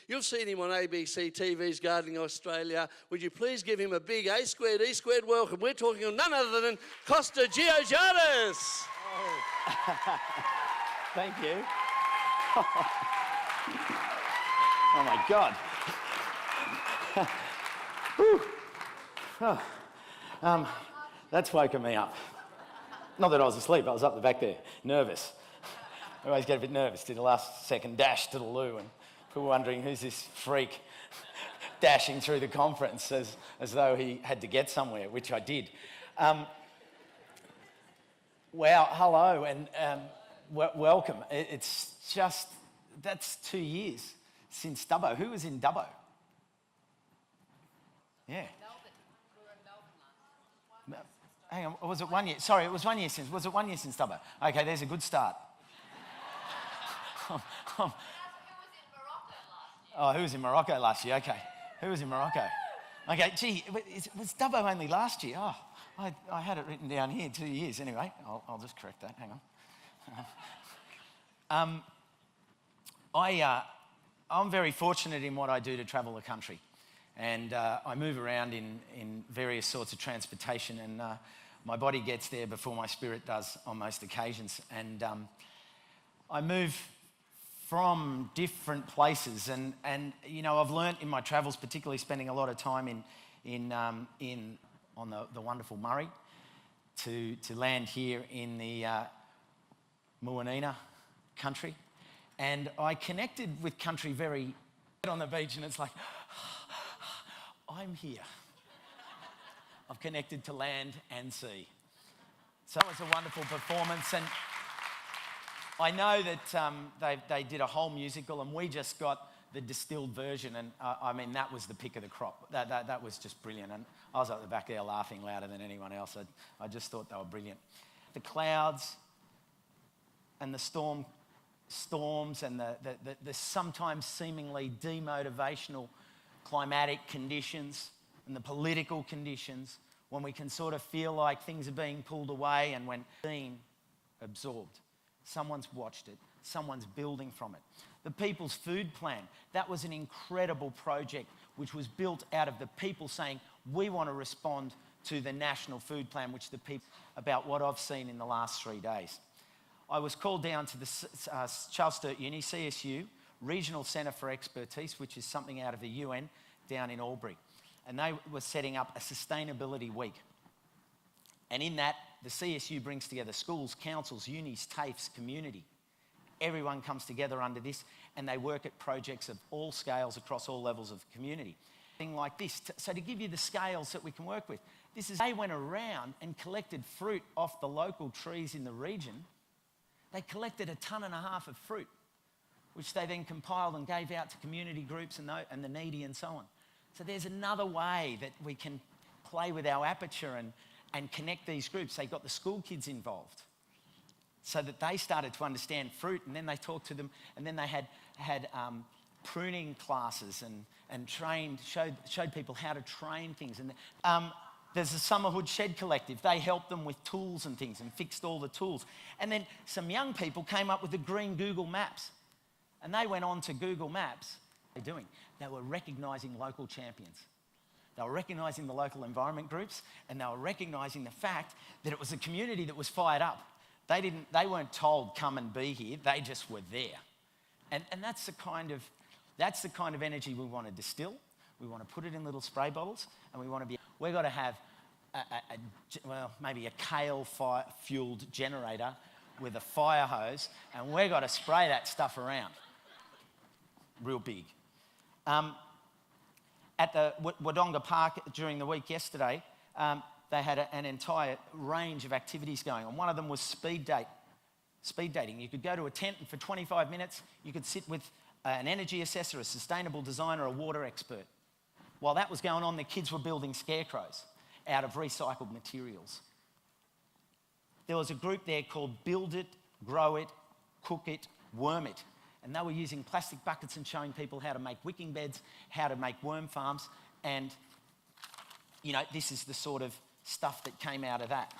You've seen him on ABC TV's Gardening Australia. Would you please give him a big A squared, E squared welcome? We're talking of none other than Costa Georgiadis. Oh. Thank you. Oh my God. That's woken me up. Not that I was asleep, I was up the back there, nervous. I always get a bit nervous, did a last second dash to the loo and people wondering who's this freak dashing through the conference as though he had to get somewhere, which I did. Wow, hello and welcome. It's just, that's 2 years since Dubbo. Who was in Dubbo? Yeah. Hang on, was it 1 year? Sorry, it was 1 year since. Was it 1 year since Dubbo? Okay, there's a good start. Oh, who was in Morocco last year? Okay, who was in Morocco? Okay, gee, was Dubbo only last year? Oh, I had it written down here, 2 years. Anyway, I'll just correct that. Hang on. I'm very fortunate in what I do to travel the country. And I move around in various sorts of transportation, and my body gets there before my spirit does on most occasions. And I move from different places, and you know, I've learnt in my travels, particularly spending a lot of time on the wonderful Murray, to land here in the Muanina country, and I connected with country very on the beach, and it's like, I'm here. I've connected to land and sea. So it was a wonderful performance, and I know that they did a whole musical, and we just got the distilled version, and I mean, that was the pick of the crop. That was just brilliant, and I was up the back there laughing louder than anyone else. I just thought they were brilliant. The clouds and the storms and the sometimes seemingly demotivational climatic conditions and the political conditions, when we can sort of feel like things are being pulled away and when being absorbed. Someone's watched it, someone's building from it. The People's Food Plan, that was an incredible project which was built out of the people saying, we want to respond to the National Food Plan, which the people, about what I've seen in the last 3 days. I was called down to the Charles Sturt Uni, CSU, Regional Centre for Expertise, which is something out of the UN, down in Albury. And they were setting up a sustainability week. And in that, the CSU brings together schools, councils, unis, TAFEs, community. Everyone comes together under this, and they work at projects of all scales across all levels of community. Thing like this. So to give you the scales that we can work with, they went around and collected fruit off the local trees in the region. They collected 1.5 tons of fruit, which they then compiled and gave out to community groups and the needy and so on. So there's another way that we can play with our aperture and connect these groups. They got the school kids involved so that they started to understand fruit, and then they talked to them, and then they had pruning classes and showed people how to train things. And there's the Summerhood Shed Collective. They helped them with tools and things and fixed all the tools. And then some young people came up with the green Google Maps. And they went on to Google Maps. They were recognising local champions. They were recognising the local environment groups, and they were recognising the fact that it was a community that was fired up. They weren't told, come and be here. They just were there. And that's the kind of energy we want to distill. We want to put it in little spray bottles, and we've got to have maybe a kale fueled generator with a fire hose, and we've got to spray that stuff around. Real big. At the Wodonga Park during the week yesterday, they had an entire range of activities going on. One of them was speed dating. You could go to a tent, and for 25 minutes, you could sit with an energy assessor, a sustainable designer, a water expert. While that was going on, the kids were building scarecrows out of recycled materials. There was a group there called Build It, Grow It, Cook It, Worm It. And they were using plastic buckets and showing people how to make wicking beds, how to make worm farms. And, you know, this is the sort of stuff that came out of that.